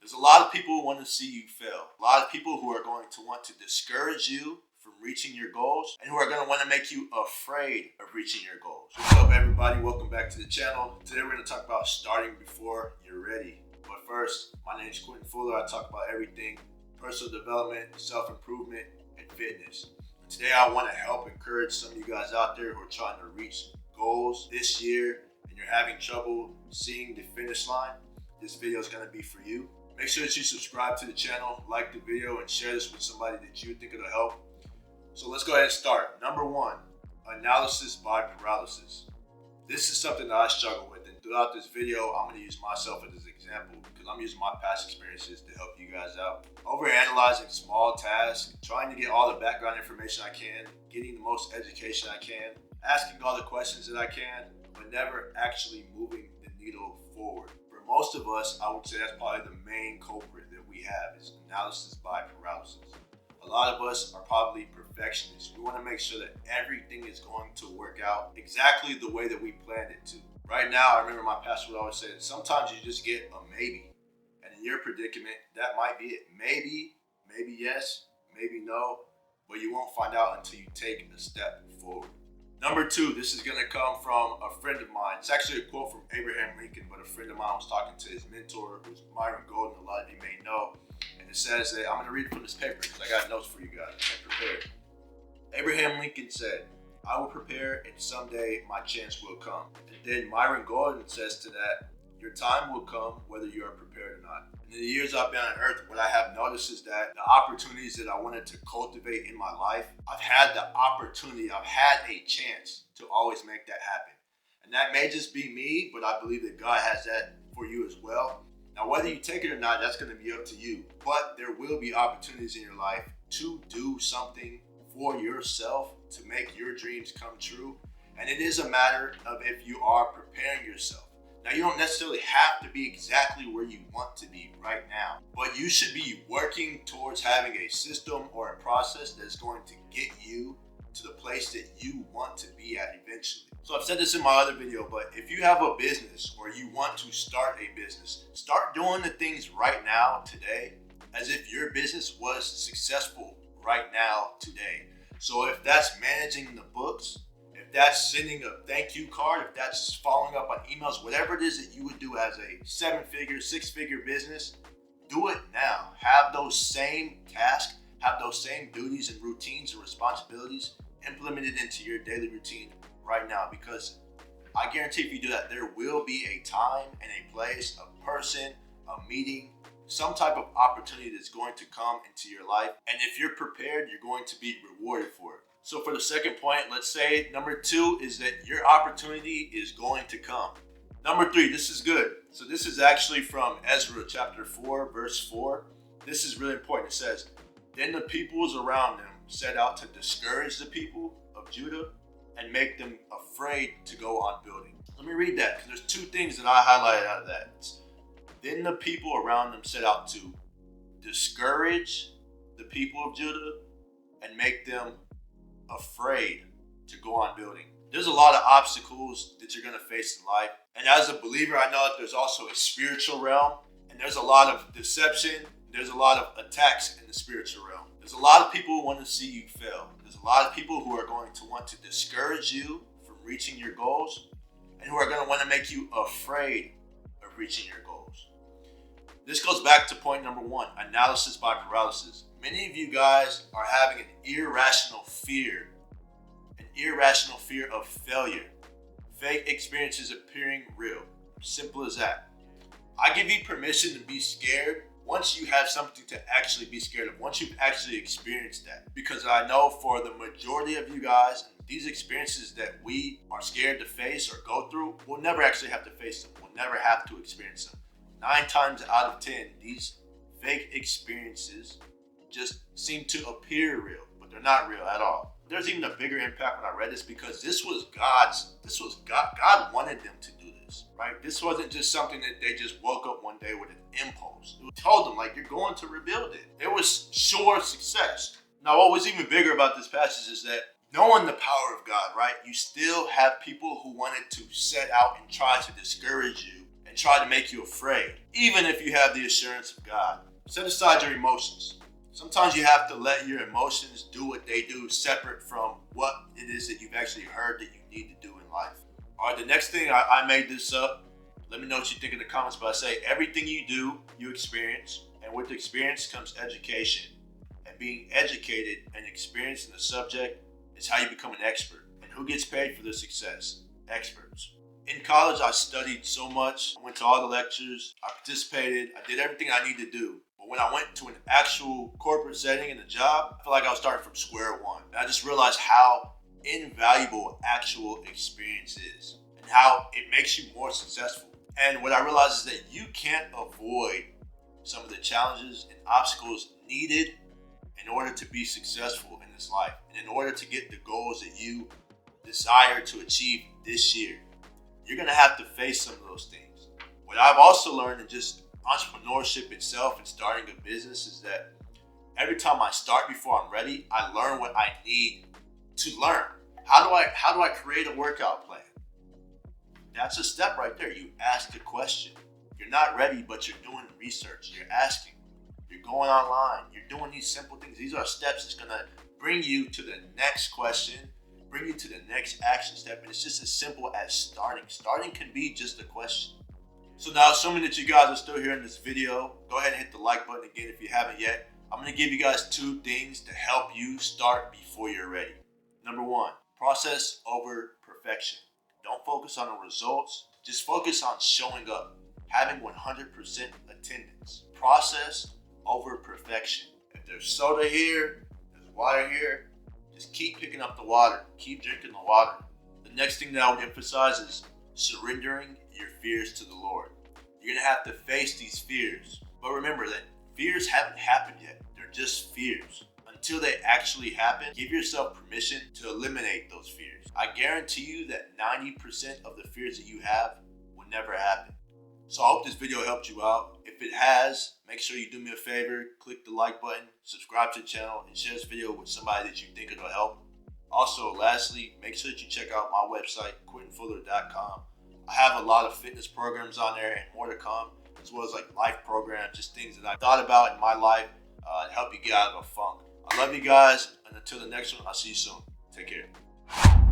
There's a lot of people who want to see you fail. A lot of people who are going to want to discourage you from reaching your goals and who are going to want to make you afraid of reaching your goals. What's up, everybody? Welcome back to the channel. Today we're going to talk about starting before you're ready. But first, my name is Quentin Fuller. I talk about everything personal development, self-improvement, and fitness. Today I want to help encourage some of you guys out there who are trying to reach goals this year and you're having trouble seeing the finish line. This video is going to be for you. Make sure that you subscribe to the channel, like the video, and share this with somebody that you think it'll help. So let's go ahead and start. Number one, analysis by paralysis. This is something that I struggle with, and throughout this video, I'm going to use myself as an example because I'm using my past experiences to help you guys out. Overanalyzing small tasks, trying to get all the background information I can, getting the most education I can, asking all the questions that I can, but never actually moving the needle forward. For most of us, I would say that's probably the main culprit that we have is analysis by paralysis. A lot of us are probably perfectionists. We want to make sure that everything is going to work out exactly the way that we planned it to. Right now, I remember my pastor would always say that sometimes you just get a maybe. And in your predicament, that might be it. Maybe yes, maybe no, but you won't find out until you take a step forward. Number two, this is going to come from a friend of mine. It's actually a quote from Abraham Lincoln, but a friend of mine was talking to his mentor, who's Myron Golden, a lot of you may know. And it says that, I'm going to read it from this paper because I got notes for you guys. I'm prepared. Abraham Lincoln said, "I will prepare and someday my chance will come." And then Myron Golden says to that, "Your time will come whether you are prepared or not." And in the years I've been on earth, what I have noticed is that the opportunities that I wanted to cultivate in my life, I've had the opportunity, I've had a chance to always make that happen. And that may just be me, but I believe that God has that for you as well. Now, whether you take it or not, that's going to be up to you. But there will be opportunities in your life to do something for yourself, to make your dreams come true. And it is a matter of if you are preparing yourself. Now, you don't necessarily have to be exactly where you want to be right now, but you should be working towards having a system or a process that's going to get you to the place that you want to be at eventually. So I've said this in my other video, but if you have a business or you want to start a business, start doing the things right now, today, as if your business was successful right now, today. So if that's managing the books, if that's sending a thank you card, if that's following up on emails, whatever it is that you would do as a 7-figure, 6-figure business, do it now. Have those same tasks, have those same duties and routines and responsibilities implemented into your daily routine right now, because I guarantee if you do that, there will be a time and a place, a person, a meeting, some type of opportunity that's going to come into your life. And if you're prepared, you're going to be rewarded for it. So for the second point, let's say number two is that your opportunity is going to come. Number three, this is good. So this is actually from Ezra chapter 4, verse 4. This is really important. It says, "Then the peoples around them set out to discourage the people of Judah and make them afraid to go on building." Let me read that because there's two things that I highlighted out of that. Then the people around them set out to discourage the people of Judah and make them afraid to go on building. There's a lot of obstacles that you're going to face in life. And as a believer, I know that there's also a spiritual realm, and there's a lot of deception. There's a lot of attacks in the spiritual realm. There's a lot of people who want to see you fail. There's a lot of people who are going to want to discourage you from reaching your goals and who are going to want to make you afraid of reaching your goals. This goes back to point number one, analysis by paralysis. Many of you guys are having an irrational fear of failure. Fake experiences appearing real. Simple as that. I give you permission to be scared once you have something to actually be scared of, once you've actually experienced that. Because I know for the majority of you guys, these experiences that we are scared to face or go through, we'll never actually have to face them. We'll never have to experience them. 9 times out of 10, these fake experiences just seem to appear real, but they're not real at all. There's even a bigger impact when I read this because this was God wanted them to do this, right? This wasn't just something that they just woke up one day with an impulse. It told them, like, you're going to rebuild it. It was sure success. Now, what was even bigger about this passage is that knowing the power of God, right? You still have people who wanted to set out and try to discourage you and and try to make you afraid, even if you have the assurance of God. Set aside your emotions. Sometimes you have to let your emotions do what they do, separate from what it is that you've actually heard that you need to do in life. All right, the next thing, I made this up. Let me know what you think in the comments, but I say everything you do, you experience, and with experience comes education. And being educated and experienced in the subject is how you become an expert. And who gets paid for this success? Experts. In college, I studied so much. I went to all the lectures. I participated. I did everything I needed to do. But when I went to an actual corporate setting in a job, I felt like I was starting from square one. And I just realized how invaluable actual experience is and how it makes you more successful. And what I realized is that you can't avoid some of the challenges and obstacles needed in order to be successful in this life and in order to get the goals that you desire to achieve this year. You're going to have to face some of those things. What I've also learned in just entrepreneurship itself and starting a business is that every time I start before I'm ready, I learn what I need to learn. How do I create a workout plan? That's a step right there. You ask a question. You're not ready, but you're doing research. You're asking. You're going online. You're doing these simple things. These are steps that's going to bring you to the next question, bring you to the next action step, and it's just as simple as starting. Starting can be just a question. So now, assuming that you guys are still here in this video, go ahead and hit the like button again if you haven't yet. I'm going to give you guys 2 things to help you start before you're ready. Number 1, process over perfection. Don't focus on the results, just focus on showing up, having 100% attendance. Process over perfection. If there's soda here, there's water here, just keep picking up the water. Keep drinking the water. The next thing that I would emphasize is surrendering your fears to the Lord. You're going to have to face these fears. But remember that fears haven't happened yet. They're just fears. Until they actually happen, give yourself permission to eliminate those fears. I guarantee you that 90% of the fears that you have will never happen. So I hope this video helped you out. If it has, make sure you do me a favor, click the like button, subscribe to the channel, and share this video with somebody that you think it'll help. Also, lastly, make sure that you check out my website, QuentinFuller.com. I have a lot of fitness programs on there and more to come, as well as like life programs, just things that I've thought about in my life to help you get out of a funk. I love you guys, and until the next one, I'll see you soon. Take care.